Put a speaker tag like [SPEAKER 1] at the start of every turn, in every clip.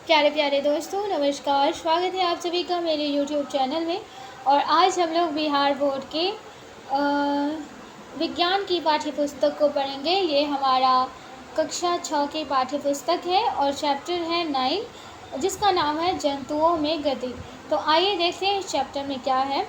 [SPEAKER 1] प्यारे प्यारे दोस्तों, नमस्कार। स्वागत है आप सभी का मेरे YouTube चैनल में। और आज हम लोग बिहार बोर्ड के विज्ञान की पाठ्य पुस्तक को पढ़ेंगे। ये हमारा कक्षा 6 की पाठ्य पुस्तक है और चैप्टर है 9, जिसका नाम है जंतुओं में गति। तो आइए देखते हैं इस चैप्टर में क्या है।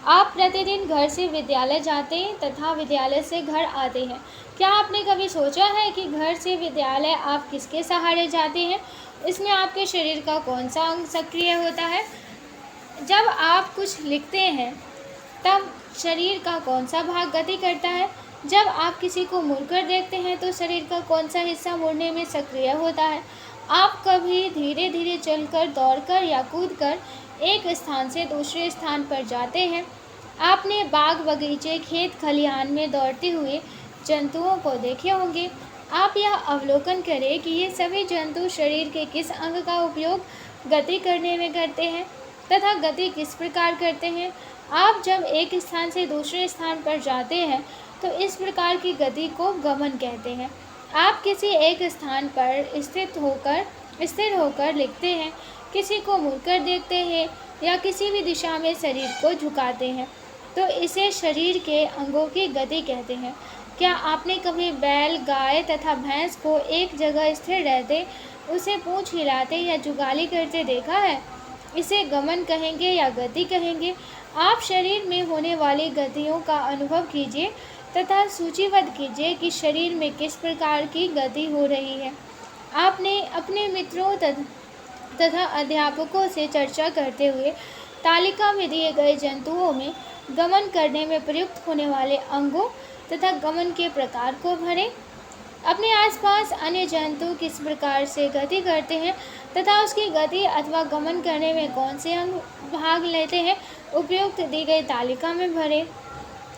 [SPEAKER 1] आप प्रतिदिन घर से विद्यालय जाते हैं तथा विद्यालय से घर आते हैं। क्या आपने कभी सोचा है कि घर से विद्यालय आप किसके सहारे जाते हैं? इसमें आपके शरीर का कौन सा अंग सक्रिय होता है? जब आप कुछ लिखते हैं तब शरीर का कौन सा भाग गति करता है? जब आप किसी को मुड़कर देखते हैं तो शरीर का कौन सा हिस्सा मुड़ने में सक्रिय होता है? आप कभी धीरे धीरे चलकर, दौड़कर या कूदकर एक स्थान से दूसरे स्थान पर जाते हैं। आपने बाग, बगीचे, खेत खलिहान में दौड़ते हुए जंतुओं को देखे होंगे। आप यह अवलोकन करें कि ये सभी जंतु शरीर के किस अंग का उपयोग गति करने में करते हैं तथा गति किस प्रकार करते हैं। आप जब एक स्थान से दूसरे स्थान पर जाते हैं तो इस प्रकार की गति को गमन कहते हैं। आप किसी एक स्थान पर स्थिर होकर लिखते हैं, किसी को मुड़कर देखते हैं या किसी भी दिशा में शरीर को झुकाते हैं तो इसे शरीर के अंगों की गति कहते हैं। क्या आपने कभी बैल, गाय तथा भैंस को एक जगह स्थिर रहते उसे पूंछ हिलाते या जुगाली करते देखा है? इसे गमन कहेंगे या गति कहेंगे। आप शरीर में होने वाली गतियों का अनुभव कीजिए तथा सूचीबद्ध कीजिए कि शरीर में किस प्रकार की गति हो रही है। आपने अपने मित्रों तथा अध्यापकों से चर्चा करते हुए तालिका में दिए गए जंतुओं में गमन करने में प्रयुक्त होने वाले अंगों तथा गमन के प्रकार को भरें। अपने आसपास अन्य जंतु किस प्रकार से गति करते हैं तथा उसकी गति अथवा गमन करने में कौन से अंग भाग लेते हैं, उपयुक्त दी गई तालिका में भरें।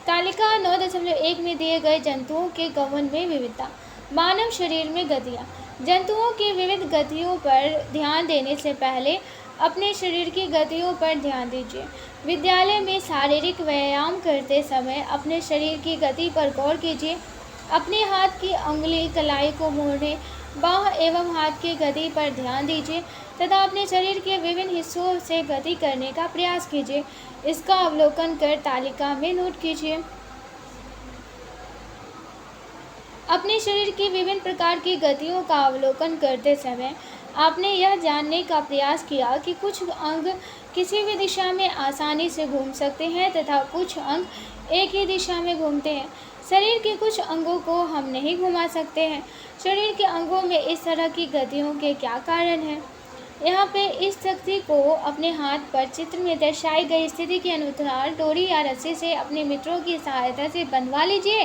[SPEAKER 1] तालिका 9.1 में दिए गए जंतुओं के गमन में विविधता। मानव शरीर में गतियाँ। जंतुओं की विविध गतियों पर ध्यान देने से पहले अपने शरीर की गतियों पर ध्यान दीजिए। विद्यालय में शारीरिक व्यायाम करते समय अपने शरीर की गति पर गौर कीजिए। अपने हाथ की अंगुली कलाई को मोड़ने, बाह एवं हाथ की गति पर ध्यान दीजिए तथा अपने शरीर के विभिन्न हिस्सों से गति करने का प्रयास कीजिए। इसका अवलोकन कर तालिका में नोट कीजिए। अपने शरीर की विभिन्न प्रकार की गतियों का अवलोकन करते समय आपने यह जानने का प्रयास किया कि कुछ अंग किसी भी दिशा में आसानी से घूम सकते हैं तथा कुछ अंग एक ही दिशा में घूमते हैं। शरीर के कुछ अंगों को हम नहीं घुमा सकते हैं। शरीर के अंगों में इस तरह की गतियों के क्या कारण हैं? यहाँ पे इस शक्ति को अपने हाथ पर चित्र में दर्शाई गई स्थिति के अनुसार डोरी या रस्सी से अपने मित्रों की सहायता से बंधवा लीजिए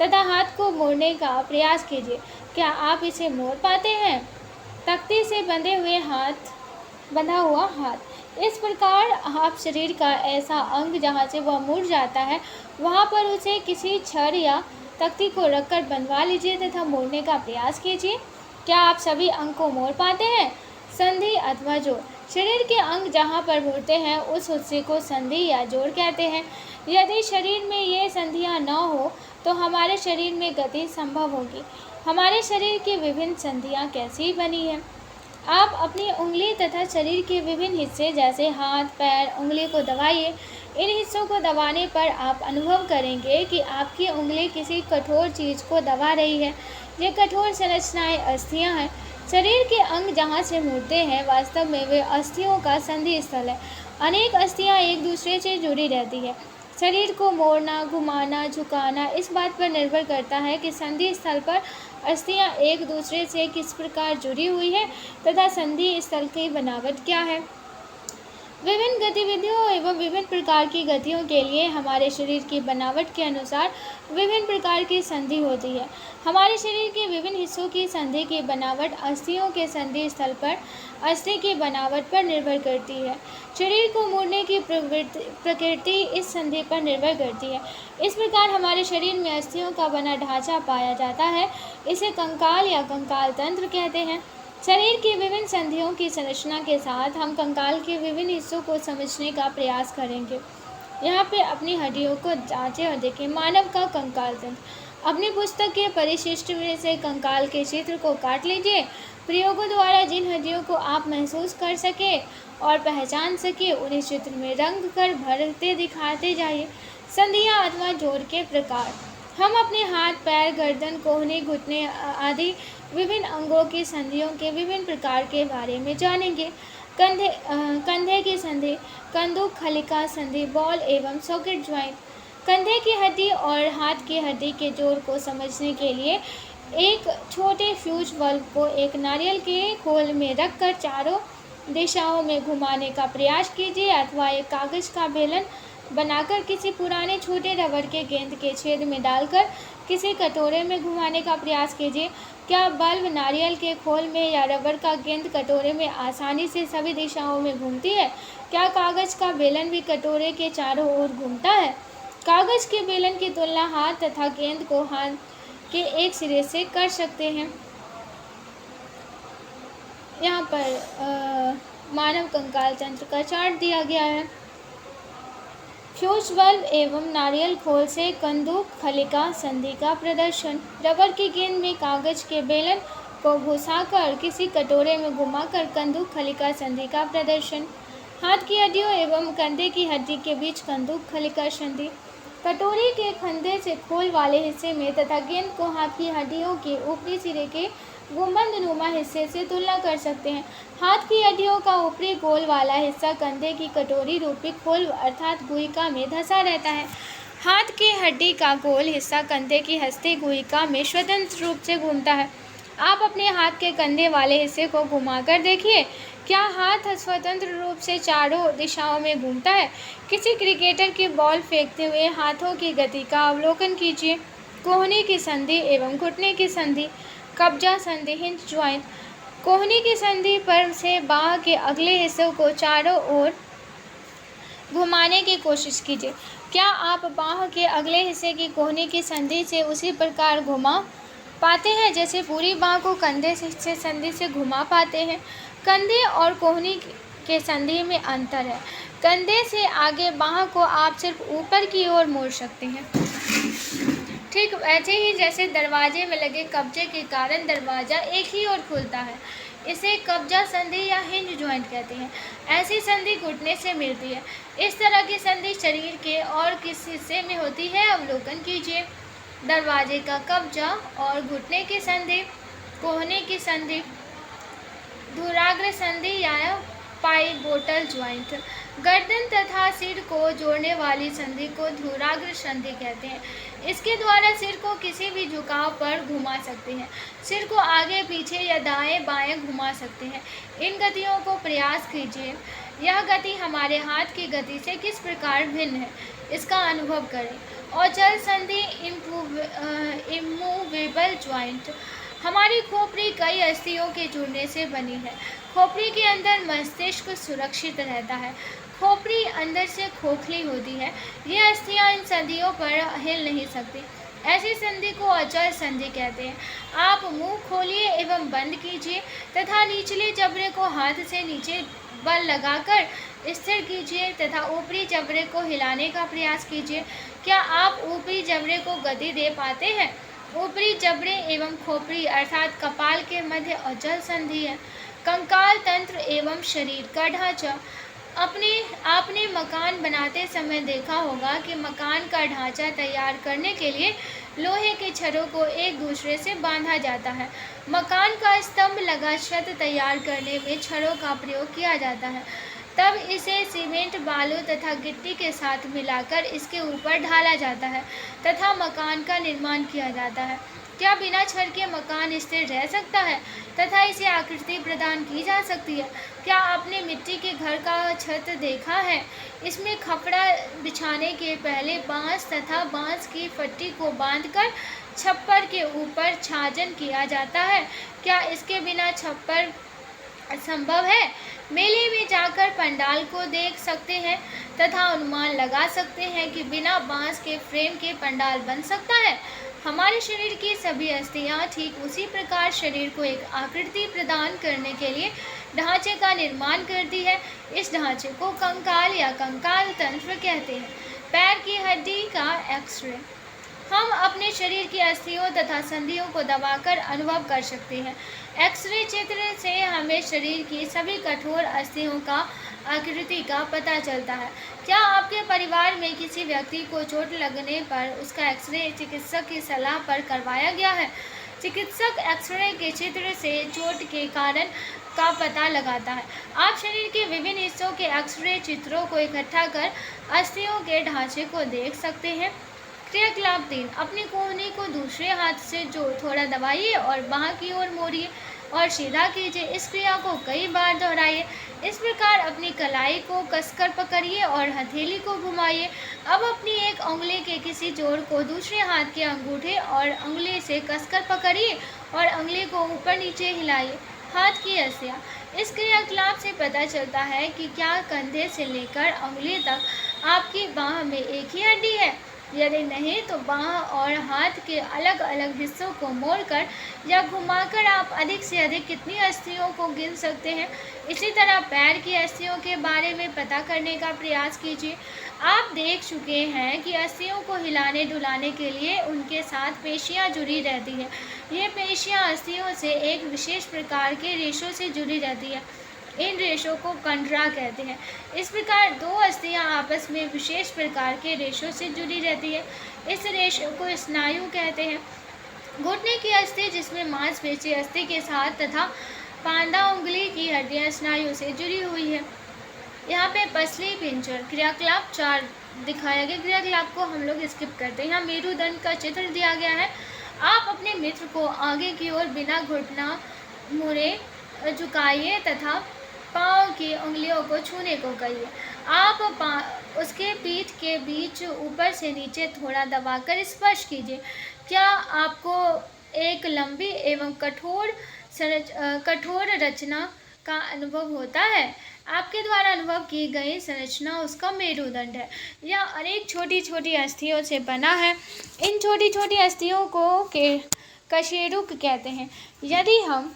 [SPEAKER 1] तथा हाथ को मोड़ने का प्रयास कीजिए। क्या आप इसे मोड़ पाते हैं? तख्ती से बंधा हुआ हाथ। इस प्रकार आप शरीर का ऐसा अंग जहाँ से वह मुड़ जाता है वहाँ पर उसे किसी छड़ या तख्ती को रखकर बंधवा लीजिए तथा मोड़ने का प्रयास कीजिए। क्या आप सभी अंग को मोड़ पाते हैं? संधि अथवा जोड़। शरीर के अंग जहाँ पर मुड़ते हैं उस हिस्से को संधि या जोड़ कहते हैं। यदि शरीर में ये संधियाँ न हो तो हमारे शरीर में गति संभव होगी। हमारे शरीर की विभिन्न संधियाँ कैसी बनी हैं? आप अपनी उंगली तथा शरीर के विभिन्न हिस्से जैसे हाथ, पैर, उंगली को दबाइए। इन हिस्सों को दबाने पर आप अनुभव करेंगे कि आपकी उंगली किसी कठोर चीज़ को दबा रही है। ये कठोर संरचनाएं अस्थियां हैं। शरीर के अंग जहाँ से मुड़ते हैं वास्तव में वे अस्थियों का संधि स्थल है। अनेक अस्थियां एक दूसरे से जुड़ी रहती है। शरीर को मोड़ना, घुमाना, झुकाना इस बात पर निर्भर करता है कि संधि स्थल पर अस्थियां एक दूसरे से किस प्रकार जुड़ी हुई है तथा संधि स्थल की बनावट क्या है। विभिन्न गतिविधियों एवं विभिन्न प्रकार की गतियों के लिए हमारे शरीर की बनावट के अनुसार विभिन्न प्रकार की संधि होती है। हमारे शरीर के विभिन्न हिस्सों की संधि की बनावट अस्थियों के संधि स्थल पर अस्थि की बनावट पर निर्भर करती है। शरीर को मोड़ने की प्रकृति इस संधि पर निर्भर करती है। इस प्रकार हमारे शरीर में अस्थियों का बना ढांचा पाया जाता है। इसे कंकाल या कंकाल तंत्र कहते हैं। शरीर की विभिन्न संधियों की संरचना के साथ हम कंकाल के विभिन्न हिस्सों को समझने का प्रयास करेंगे। यहाँ पे अपनी हड्डियों को जांचें और देखें। मानव का कंकाल तंत्र। अपनी पुस्तक के परिशिष्ट में से कंकाल के चित्र को काट लीजिए। प्रयोगों द्वारा जिन हड्डियों को आप महसूस कर सके और पहचान सके उन्हें चित्र में रंग कर भरते दिखाते जाइए। संधियाँ अथवा जोड़ के प्रकार। हम अपने हाथ, पैर, गर्दन, कोहनी, घुटने आदि विभिन्न अंगों की संधियों के विभिन्न प्रकार के बारे में जानेंगे। कंधे की संधि, कंदुक खलिका संधि, बॉल एवं सॉकेट ज्वाइंट। कंधे की हड्डी और हाथ की हड्डी के जोड़ को समझने के लिए एक छोटे फ्यूज बल्ब को एक नारियल के खोल में रखकर चारों दिशाओं में घुमाने का प्रयास कीजिए अथवा एक कागज का बेलन बनाकर किसी पुराने छोटे रबड़ के गेंद के छेद में डालकर किसी कटोरे में घुमाने का प्रयास कीजिए। क्या बल्ब नारियल के खोल में या रबड़ का गेंद कटोरे में आसानी से सभी दिशाओं में घूमती है? क्या कागज का बेलन भी कटोरे के चारों ओर घूमता है? कागज के बेलन की तुलना हाथ तथा गेंद को हाथ के एक सिरे से कर सकते हैं। यहाँ पर मानव कंकाल तंत्र का चार्ट दिया गया है। फ्यूज बल्ब एवं नारियल खोल से कंदुक खलिका संधि का प्रदर्शन। रबर की गेंद में कागज के बेलन को घुसाकर किसी कटोरे में घुमाकर कंदुक खलिका संधि का प्रदर्शन। हाथ की हड्डियों एवं कंधे की हड्डी के बीच कंदुक खलिका संधि। कटोरे के कंधे से खोल वाले हिस्से में तथा गेंद को हाथ की हड्डियों के ऊपरी सिरे के गुंबदनुमा हिस्से से तुलना कर सकते हैं। हाथ की हड्डियों का ऊपरी गोल वाला हिस्सा कंधे की कटोरी रूपी खोल अर्थात गुहिका में धंसा रहता है। हाथ की हड्डी का गोल हिस्सा कंधे की हस्ती गुहिका में स्वतंत्र रूप से घूमता है। आप अपने हाथ के कंधे वाले हिस्से को घुमाकर देखिए। क्या हाथ स्वतंत्र रूप से चारों दिशाओं में घूमता है? किसी क्रिकेटर की बॉल फेंकते हुए हाथों की गति का अवलोकन कीजिए। कोहनी की संधि एवं घुटने की संधि। कब्जा संधि, हिंज ज्वाइंट। कोहनी की संधि पर से बाह के अगले हिस्सों को चारों ओर घुमाने की कोशिश कीजिए। क्या आप बाह के अगले हिस्से की कोहनी की संधि से उसी प्रकार घुमा पाते हैं जैसे पूरी बाह को कंधे से संधि से घुमा पाते हैं? कंधे और कोहनी के संधि में अंतर है। कंधे से आगे बाह को आप सिर्फ ऊपर की ओर मोड़ सकते हैं। ठीक वैसे ही जैसे दरवाजे में लगे कब्जे के कारण दरवाज़ा एक ही ओर खुलता है, इसे कब्जा संधि या हिंज ज्वाइंट कहते हैं। ऐसी संधि घुटने से मिलती है। इस तरह की संधि शरीर के और किस हिस्से में होती है अवलोकन कीजिए। दरवाजे का कब्जा और घुटने की संधि। कोहनी की संधि। धुराग्र संधि या पाइवोटल ज्वाइंट। गर्दन तथा सिर को जोड़ने वाली संधि को धुराग्र संधि कहते हैं। इसके द्वारा सिर को किसी भी झुकाव पर घुमा सकते हैं। सिर को आगे पीछे या दाएं बाएं घुमा सकते हैं। इन गतियों को प्रयास कीजिए। यह गति हमारे हाथ की गति से किस प्रकार भिन्न है, इसका अनुभव करें। औचल संधि, इमूवेबल ज्वाइंट। हमारी खोपड़ी कई अस्थियों के जुड़ने से बनी है। खोपड़ी के अंदर मस्तिष्क सुरक्षित रहता है। खोपड़ी अंदर से खोखली होती है। ये अस्थियां इन संधियों पर हिल नहीं सकती। ऐसी संधि को अचल संधि कहते हैं। आप मुंह खोलिए एवं बंद कीजिए तथा निचले जबड़े को हाथ से नीचे बल लगाकर स्थिर कीजिए तथा ऊपरी जबड़े को हिलाने का प्रयास कीजिए। क्या आप ऊपरी जबड़े को गति दे पाते हैं? ऊपरी जबड़े एवं खोपड़ी अर्थात कपाल के मध्य अचल संधि है। कंकाल तंत्र एवं शरीर का ढांचा। आपने मकान बनाते समय देखा होगा कि मकान का ढांचा तैयार करने के लिए लोहे के छड़ों को एक दूसरे से बांधा जाता है। मकान का स्तंभ लगा छत तैयार करने में छड़ों का प्रयोग किया जाता है। तब इसे सीमेंट, बालू तथा गिट्टी के साथ मिलाकर इसके ऊपर ढाला जाता है तथा मकान का निर्माण किया जाता है। क्या बिना छड़ के मकान स्थिर रह सकता है तथा इसे आकृति प्रदान की जा सकती है? क्या आपने मिट्टी के घर का छत देखा है? इसमें खपड़ा बिछाने के पहले बांस तथा बांस की फट्टी को बांधकर छप्पर के ऊपर छाजन किया जाता है। क्या इसके बिना छप्पर संभव है? मेले में जाकर पंडाल को देख सकते हैं तथा अनुमान लगा सकते हैं कि बिना बांस के फ्रेम के पंडाल बन सकता है। हमारे शरीर की सभी अस्थियां ठीक उसी प्रकार शरीर को एक आकृति प्रदान करने के लिए ढांचे का निर्माण करती है। इस ढांचे को कंकाल या कंकाल तंत्र कहते हैं। पैर की हड्डी का एक्सरे। हम अपने शरीर की अस्थियों तथा संधियों को दबाकर अनुभव कर सकते हैं। एक्सरे चित्र से हमें शरीर की सभी कठोर अस्थियों का आकृति का पता चलता है। क्या आपके परिवार में किसी व्यक्ति को चोट लगने पर उसका एक्सरे चिकित्सक की सलाह पर करवाया गया है? चिकित्सक एक्सरे के चित्र से चोट के कारण का पता लगाता है। आप शरीर के विभिन्न हिस्सों के एक्सरे चित्रों को इकट्ठा कर अस्थियों के ढांचे को देख सकते हैं। क्रियाकलाप 3, अपनी कोहनी को दूसरे हाथ से थोड़ा दबाइए और बाह की ओर मोड़िए और सीधा कीजिए। इस क्रिया को कई बार दोहराइए। इस प्रकार अपनी कलाई को कसकर पकड़िए और हथेली को घुमाइए। अब अपनी एक उंगली के किसी जोड़ को दूसरे हाथ के अंगूठे और उंगली से कसकर पकड़िए और उंगली को ऊपर नीचे हिलाइए। हाथ की अस्थियाँ। इस क्रियाकलाप से पता चलता है कि क्या कंधे से लेकर उंगली तक आपकी बाह में एक ही हड्डी है। यदि नहीं तो बाह और हाथ के अलग अलग हिस्सों को मोड़कर या घुमाकर आप अधिक से अधिक कितनी अस्थियों को गिन सकते हैं। इसी तरह पैर की अस्थियों के बारे में पता करने का प्रयास कीजिए। आप देख चुके हैं कि अस्थियों को हिलाने डुलाने के लिए उनके साथ पेशियां जुड़ी रहती है। ये पेशियां अस्थियों से एक विशेष प्रकार के रेशों से जुड़ी रहती है। इन रेशों को कंडरा कहते हैं। इस प्रकार दो अस्थियां आपस में विशेष प्रकार के रेशों से जुड़ी रहती है। इस रेशों को स्नायु कहते हैं। घुटने की अस्थि जिसमें मांसपेशी अस्थि के साथ तथा पांदा उंगली की हड्डियां स्नायु से जुड़ी हुई है। यहाँ पे पसली पिंजर क्रियाकलाप 4 दिखाया गया। क्रियाकलाप को हम लोग स्किप करते हैं। यहाँ मेरुदंड का चित्र दिया गया है। आप अपने मित्र को आगे की ओर बिना घुटना मुड़े झुकाइए तथा पाँव की उंगलियों को छूने को कहिए। आप उसके पीठ के बीच ऊपर से नीचे थोड़ा दबाकर स्पर्श कीजिए। क्या आपको एक लंबी एवं कठोर रचना का अनुभव होता है? आपके द्वारा अनुभव की गई संरचना उसका मेरुदंड है। यह अनेक छोटी छोटी अस्थियों से बना है। इन छोटी छोटी अस्थियों को कशेरुक कहते हैं। यदि हम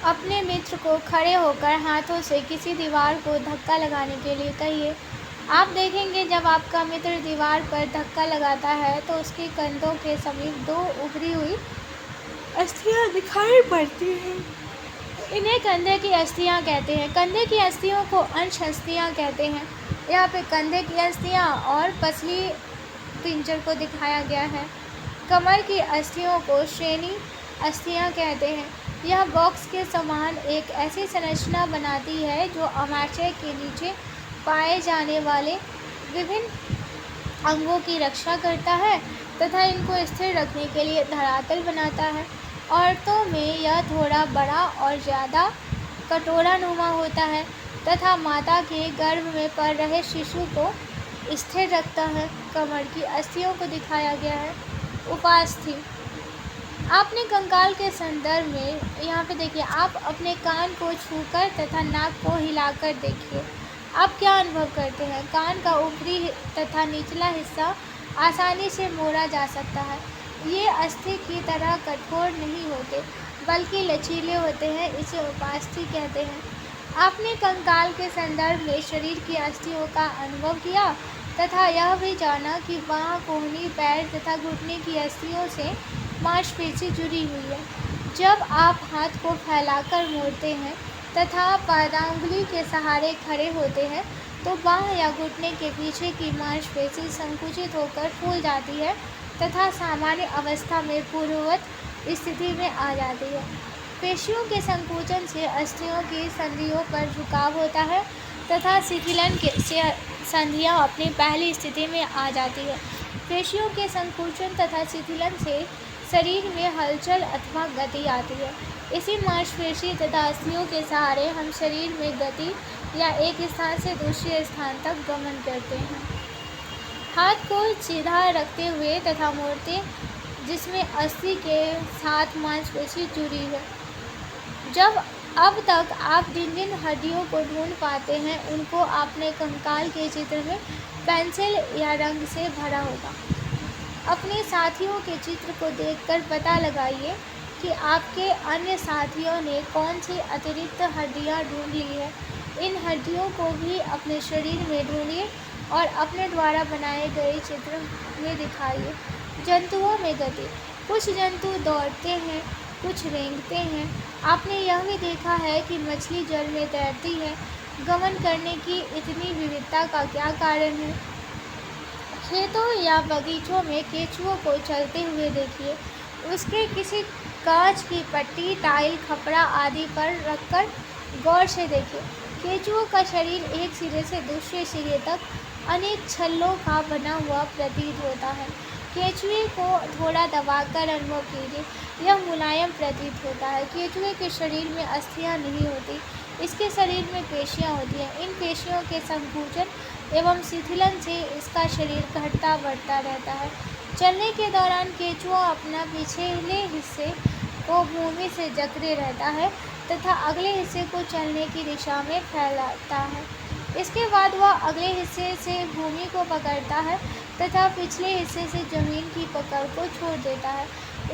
[SPEAKER 1] अपने मित्र को खड़े होकर हाथों से किसी दीवार को धक्का लगाने के लिए कहिए। आप देखेंगे जब आपका मित्र दीवार पर धक्का लगाता है तो उसके कंधों के समीप 2 उभरी हुई अस्थियां दिखाई पड़ती हैं। इन्हें कंधे की अस्थियां कहते हैं। कंधे की अस्थियों को अंश अस्थियां कहते हैं। यहाँ पे कंधे की अस्थियां और पसली पिंजर को दिखाया गया है। कमर की अस्थियों को श्रेणी अस्थियां कहते हैं। यह बॉक्स के समान एक ऐसी संरचना बनाती है जो अमाशय के नीचे पाए जाने वाले विभिन्न अंगों की रक्षा करता है तथा इनको स्थिर रखने के लिए धरातल बनाता है। औरतों में यह थोड़ा बड़ा और ज़्यादा कटोरानुमा होता है तथा माता के गर्भ में पल रहे शिशु को स्थिर रखता है। कमर की अस्थियों को दिखाया गया है। उपास्थि। आपने कंकाल के संदर्भ में यहाँ पे देखिए, आप अपने कान को छूकर तथा नाक को हिलाकर देखिए। आप क्या अनुभव करते हैं? कान का ऊपरी तथा निचला हिस्सा आसानी से मोड़ा जा सकता है। ये अस्थि की तरह कठोर नहीं होते बल्कि लचीले होते हैं। इसे उपास्थि कहते हैं। आपने कंकाल के संदर्भ में शरीर की अस्थियों का अनुभव किया तथा यह भी जाना कि बाँह, कोहनी, पैर तथा घुटने की अस्थियों से मांसपेशी जुड़ी हुई है। जब आप हाथ को फैलाकर मोड़ते हैं तथा पादांगुली के सहारे खड़े होते हैं तो बाँह या घुटने के पीछे की मांसपेशी संकुचित होकर फूल जाती है तथा सामान्य अवस्था में पूर्ववत स्थिति में आ जाती है। पेशियों के संकुचन से अस्थियों की संधियों पर झुकाव होता है तथा शिथिलन से संधियाँ अपनी पहली स्थिति में आ जाती है। पेशियों के संकुचन तथा शिथिलन से शरीर में हलचल अथवा गति आती है। इसी मांसपेशी तथा अस्थियों के सहारे हम शरीर में गति या एक स्थान से दूसरे स्थान तक गमन करते हैं। हाथ को सीधा रखते हुए तथा मोड़ते जिसमें अस्थि के साथ मांसपेशी जुड़ी है। जब अब तक आप जिन जिन हड्डियों को ढूंढ पाते हैं उनको आपने कंकाल के चित्र में पेंसिल या रंग से भरा होगा। अपने साथियों के चित्र को देखकर पता लगाइए कि आपके अन्य साथियों ने कौन सी अतिरिक्त हड्डियां ढूंढ ली है। इन हड्डियों को भी अपने शरीर में ढूंढिए और अपने द्वारा बनाए गए चित्र में दिखाइए। जंतुओं में गति। कुछ जंतु दौड़ते हैं, कुछ रेंगते हैं। आपने यह भी देखा है कि मछली जल में तैरती है। गमन करने की इतनी विविधता का क्या कारण है? खेतों या बगीचों में केंचुओं को चलते हुए देखिए। उसके किसी कांच की पट्टी, टाइल, खपड़ा आदि पर रखकर गौर से देखिए। केंचुओं का शरीर एक सिरे से दूसरे सिरे तक अनेक छल्लों का बना हुआ प्रतीत होता है। केंचुए को थोड़ा दबाकर अनुभव कीजिए, यह मुलायम प्रतीत होता है। केंचुए के शरीर में अस्थियां नहीं होती, इसके शरीर में पेशियां होती हैं। इन पेशियों के संकुचन एवं शिथिलन से इसका शरीर घटता बढ़ता रहता है। चलने के दौरान केंचुआ अपना पिछले हिस्से को भूमि से जकड़े रहता है तथा अगले हिस्से को चलने की दिशा में फैलाता है। इसके बाद वह अगले हिस्से से भूमि को पकड़ता है तथा पिछले हिस्से से जमीन की पकड़ को छोड़ देता है।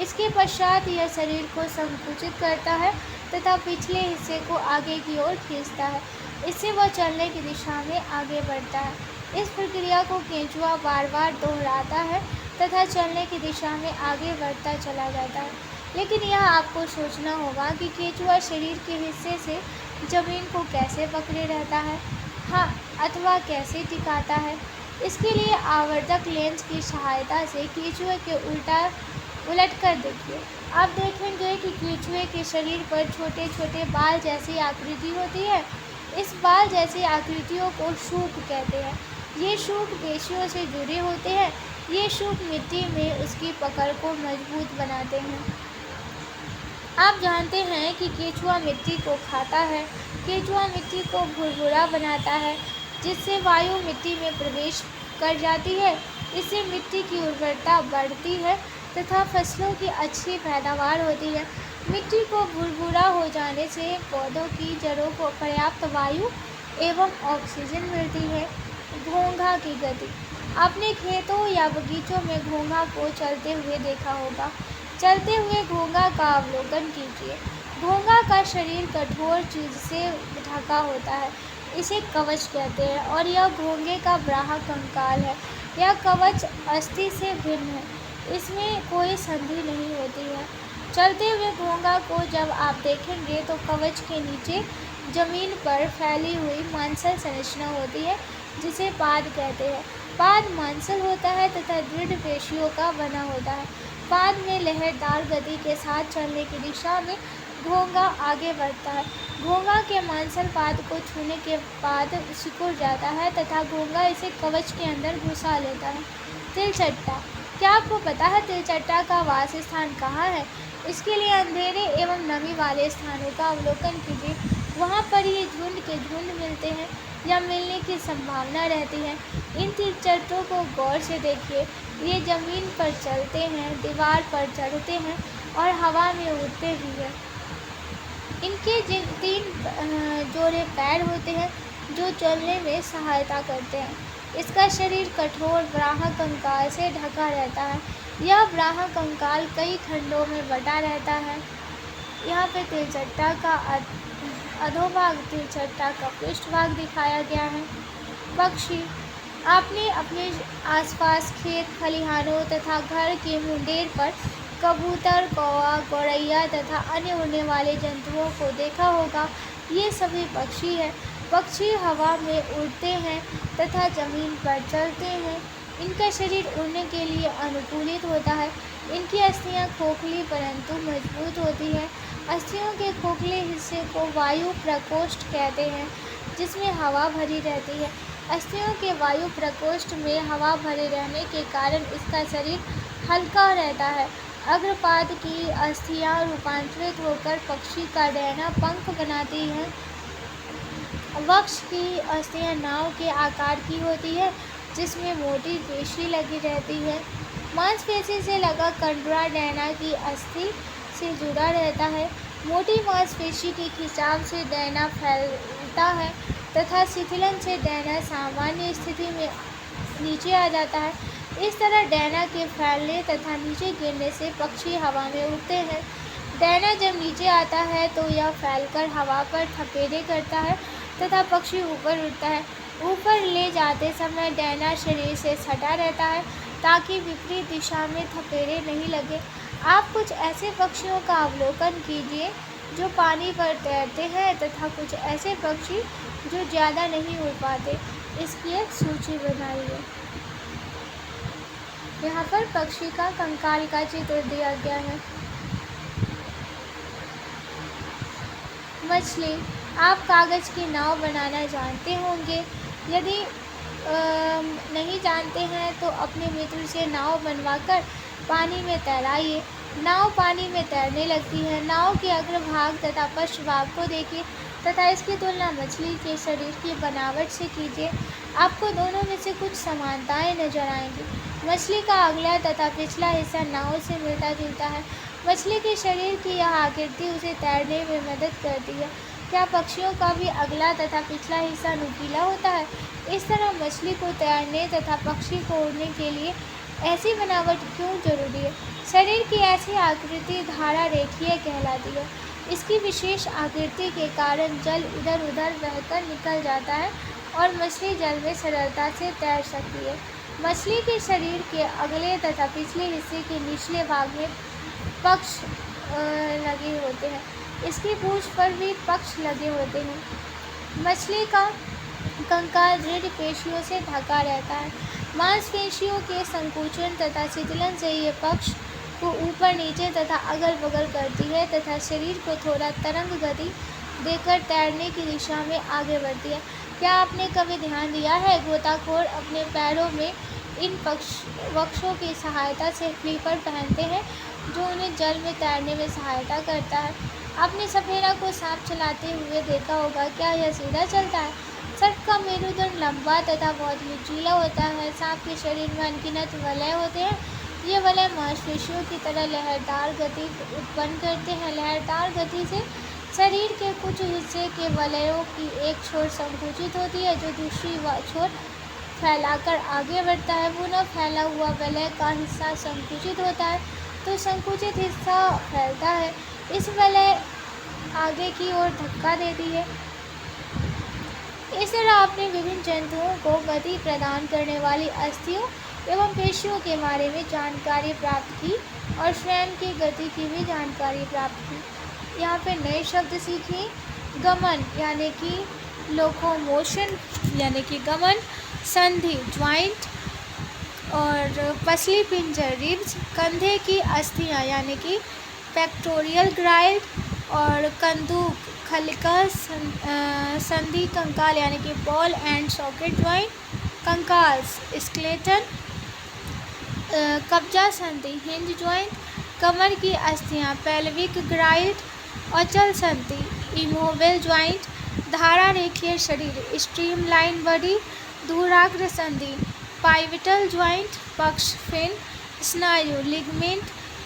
[SPEAKER 1] इसके पश्चात यह शरीर को संकुचित करता है तथा पिछले हिस्से को आगे की ओर खींचता है। इससे वह चलने की दिशा में आगे बढ़ता है। इस प्रक्रिया को केंचुआ बार बार दोहराता है तथा चलने की दिशा में आगे बढ़ता चला जाता है। लेकिन यह आपको सोचना होगा कि केंचुआ शरीर के हिस्से से जमीन को कैसे पकड़े रहता है, अथवा कैसे टिकाता है। इसके लिए आवर्धक लेंस की सहायता से केंचुए के उलट कर देखिए। आप देखेंगे कि केंचुए के शरीर पर छोटे छोटे बाल जैसी आकृति होती है। इस बाल जैसी आकृतियों को शूक कहते हैं। ये शूक पेशियों से जुड़े होते हैं। ये शूक मिट्टी में उसकी पकड़ को मजबूत बनाते हैं। आप जानते हैं कि केंचुआ मिट्टी को खाता है। केंचुआ मिट्टी को भुरभुरा बनाता है, जिससे वायु मिट्टी में प्रवेश कर जाती है। इससे मिट्टी की उर्वरता बढ़ती है तथा फसलों की अच्छी पैदावार होती है। मिट्टी को भुरभुरा हो जाने से पौधों की जड़ों को पर्याप्त वायु एवं ऑक्सीजन मिलती है। घोंघा की गति। आपने खेतों या बगीचों में घोंघा को चलते हुए देखा होगा। चलते हुए घोंघा का अवलोकन कीजिए। घोंघा का शरीर कठोर चीज से ढका होता है, इसे कवच कहते हैं और यह घोंघे का बाह्य कंकाल है। यह कवच अस्थि से भिन्न है, इसमें कोई संधि नहीं होती है। चलते हुए घोंघा को जब आप देखेंगे तो कवच के नीचे जमीन पर फैली हुई मांसल संरचना होती है, जिसे पाद कहते हैं। पाद मांसल होता है तथा दृढ़ पेशियों का बना होता है। पाद में लहरदार गति के साथ चलने की दिशा में घोंघा आगे बढ़ता है। घोंघा के मांसल पाद को छूने के बाद सिकुड़ जाता है तथा घोंघा इसे कवच के अंदर घुसा लेता है। तिलचट्टा। क्या आपको पता है तिलचट्टा का वास स्थान कहाँ है? इसके लिए अंधेरे एवं नमी वाले स्थानों का अवलोकन कीजिए। वहाँ पर ये झुंड के झुंड मिलते हैं या मिलने की संभावना रहती है। इन तिलचट्टों को गौर से देखिए। ये जमीन पर चलते हैं, दीवार पर चढ़ते हैं और हवा में उड़ते भी हैं। इनके 3 जोड़े पैर होते हैं जो चलने में सहायता करते हैं। इसका शरीर कठोर बाह्य कंकाल से ढका रहता है। यह बाह्य कंकाल कई खंडों में बटा रहता है। यहाँ पे तिलचट्टा का अधोभाग, तिलचट्टा का पृष्ठभाग दिखाया गया है। पक्षी। आपने अपने आसपास खेत खलिहानों तथा घर के मुंडेर पर कबूतर, कौवा, गौरैया तथा अन्य उड़ने वाले जंतुओं को देखा होगा। ये सभी पक्षी हैं। पक्षी हवा में उड़ते हैं तथा जमीन पर चलते हैं। इनका शरीर उड़ने के लिए अनुकूलित होता है। इनकी अस्थियां खोखली परंतु मजबूत होती हैं। अस्थियों के खोखले हिस्से को वायु प्रकोष्ठ कहते हैं, जिसमें हवा भरी रहती है। अस्थियों के वायु प्रकोष्ठ में हवा भरे रहने के कारण इसका शरीर हल्का रहता है। अग्रपाद की अस्थियां रूपांतरित होकर पक्षी का डैना पंख बनाती हैं। वक्ष की अस्थियां नाव के आकार की होती है, जिसमें मोटी पेशी लगी रहती है। मांसपेशी से लगा कंडरा डैना की अस्थि से जुड़ा रहता है। मोटी मांसपेशी के खिंचाव से डैना फैलता है तथा शिथिलन से डैना सामान्य स्थिति में नीचे आ जाता है। इस तरह डैना के फैलने तथा नीचे गिरने से पक्षी हवा में उड़ते हैं। डैना जब नीचे आता है तो यह फैलकर हवा पर थपेड़े करता है तथा पक्षी ऊपर उड़ता है। ऊपर ले जाते समय डैना शरीर से सटा रहता है ताकि विपरीत दिशा में थपेड़े नहीं लगे। आप कुछ ऐसे पक्षियों का अवलोकन कीजिए जो पानी पर तैरते हैं तथा कुछ ऐसे पक्षी जो ज़्यादा नहीं उड़ पाते। इसकी एक सूची बनाइए। यहाँ पर पक्षी का कंकाल का चित्र दिया गया है। मछली। आप कागज़ की नाव बनाना जानते होंगे। यदि नहीं जानते हैं तो अपने मित्र से नाव बनवाकर पानी में तैराइए। नाव पानी में तैरने लगती है। नाव के अग्रभाग तथा पश्चभाग को देखिए तथा इसकी तुलना मछली के शरीर की बनावट से कीजिए। आपको दोनों में से कुछ समानताएं नजर आएंगी। मछली का अगला तथा पिछला हिस्सा नाव से मिलता जुलता है। मछली के शरीर की यह आकृति उसे तैरने में मदद करती है। क्या पक्षियों का भी अगला तथा पिछला हिस्सा नुकीला होता है? इस तरह मछली को तैरने तथा पक्षी को उड़ने के लिए ऐसी बनावट क्यों जरूरी है? शरीर की ऐसी आकृति धारा रेखीय कहलाती है। इसकी विशेष आकृति के कारण जल इधर उधर बहकर निकल जाता है और मछली जल में सरलता से तैर सकती है। मछली के शरीर के अगले तथा पिछले हिस्से के निचले भाग में पक्ष लगे होते हैं। इसकी पूंछ पर भी पक्ष लगे होते हैं। मछली का कंकाल दृढ़ पेशियों से ढका रहता है। मांसपेशियों के संकुचन तथा शिथिलन से ये पक्ष को ऊपर नीचे तथा अगल बगल करती है तथा शरीर को थोड़ा तरंग गति देकर तैरने की दिशा में आगे बढ़ती है। क्या आपने कभी ध्यान दिया है गोताखोर अपने पैरों में इन वक्षों की सहायता से फ्लीपर पहनते हैं जो उन्हें जल में तैरने में सहायता करता है। आपने सफेरा को सांप चलाते हुए देखा होगा। क्या यह सीधा चलता है? सर्प का मेरुदंड लंबा तथा बहुत लचीला होता है। सांप के शरीर में अनगिनत वलय होते हैं। ये वलय मांसपेशियों की तरह लहरदार गति उत्पन्न करते हैं। लहरदार गति से शरीर के कुछ हिस्से के वलयों की एक छोर संकुचित होती है जो दूसरी छोर फैलाकर आगे बढ़ता है। पुनः फैला हुआ वलय का हिस्सा संकुचित होता है तो संकुचित हिस्सा फैलता है। इस वलय आगे की ओर धक्का देती है। इस तरह आपने विभिन्न जंतुओं को गति प्रदान करने वाली अस्थियों एवं पेशियों के बारे में जानकारी प्राप्त की और स्वयं की गति की भी जानकारी प्राप्त की। यहाँ पे नए शब्द सीखिए। गमन यानी कि लोकोमोशन यानी कि गमन, संधि ज्वाइंट और पसली पिंजर रिब्स, कंधे की अस्थियाँ यानी कि पेक्टोरियल ग्राइड और कंदूक खलिका संधि कंकाल यानी कि बॉल एंड सॉकेट ज्वाइंट, कंकाल्स स्केलेटन, कब्जा संधि हिंज ज्वाइंट, कमर की अस्थियाँ पेल्विक ग्राइड, औचल संधि इमोबल ज्वाइंट, धारा रेखीय शरीर स्ट्रीमलाइन बॉडी, धूराग्र संधि पाइविटल ज्वाइंट, पक्ष फिन, स्नायु लिगमेंट,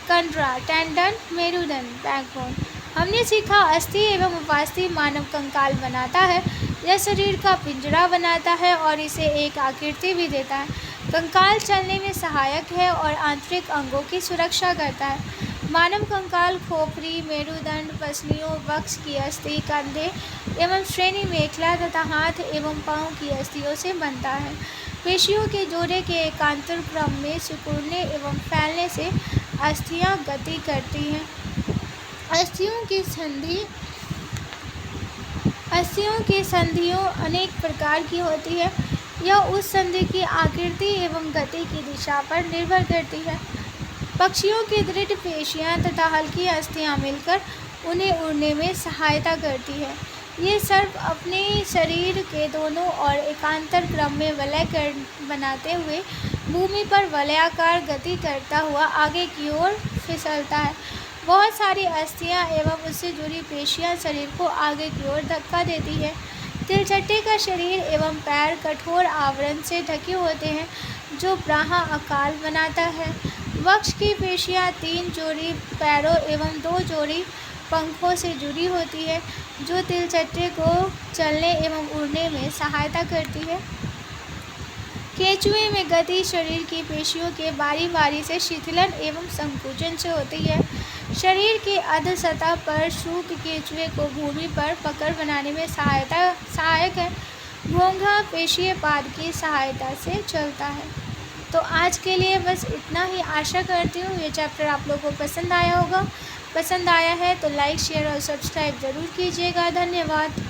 [SPEAKER 1] कंडरा टेंडन, मेरुदंड बैकबोन। हमने सीखा अस्थि एवं उपास्थि मानव कंकाल बनाता है। यह शरीर का पिंजरा बनाता है और इसे एक आकृति भी देता है। कंकाल चलने में सहायक है और आंतरिक अंगों की सुरक्षा करता है। मानव कंकाल खोपड़ी, मेरुदंड, पसलियों, वक्ष की अस्थि, कंधे एवं श्रेणी मेखला तथा हाथ एवं पाँव की अस्थियों से बनता है। पेशियों के जोड़े के एकांतर क्रम में सिकुड़ने एवं फैलने से अस्थियां गति करती हैं। अस्थियों की संधियों अनेक प्रकार की होती है। यह उस संधि की आकृति एवं गति की दिशा पर निर्भर करती है। पक्षियों की दृढ़ पेशियां तथा हल्की अस्थियां मिलकर उन्हें उड़ने में सहायता करती है। ये सर्प अपने शरीर के दोनों ओर एकांतर क्रम में वलय बनाते हुए भूमि पर वलयाकार गति करता हुआ आगे की ओर फिसलता है। बहुत सारी अस्थियां एवं उससे जुड़ी पेशियां शरीर को आगे की ओर धक्का देती है। तिलचट्टे का शरीर एवं पैर कठोर आवरण से ढके होते हैं जो ब्राहा आकार बनाता है। वक्ष की पेशियां 3 जोड़ी पैरों एवं 2 जोड़ी पंखों से जुड़ी होती है जो तिलचट्टे को चलने एवं उड़ने में सहायता करती है। केंचुए में गति शरीर की पेशियों के बारी बारी से शिथिलन एवं संकुचन से होती है। शरीर की अध सतह पर शुष्क केंचुए को भूमि पर पकड़ बनाने में सहायक है। घोंघा पेशीय पाद की सहायता से चलता है। तो आज के लिए बस इतना ही। आशा करती हूँ ये चैप्टर आप लोगों को पसंद आया होगा। पसंद आया है तो लाइक, शेयर और सब्सक्राइब ज़रूर कीजिएगा। धन्यवाद।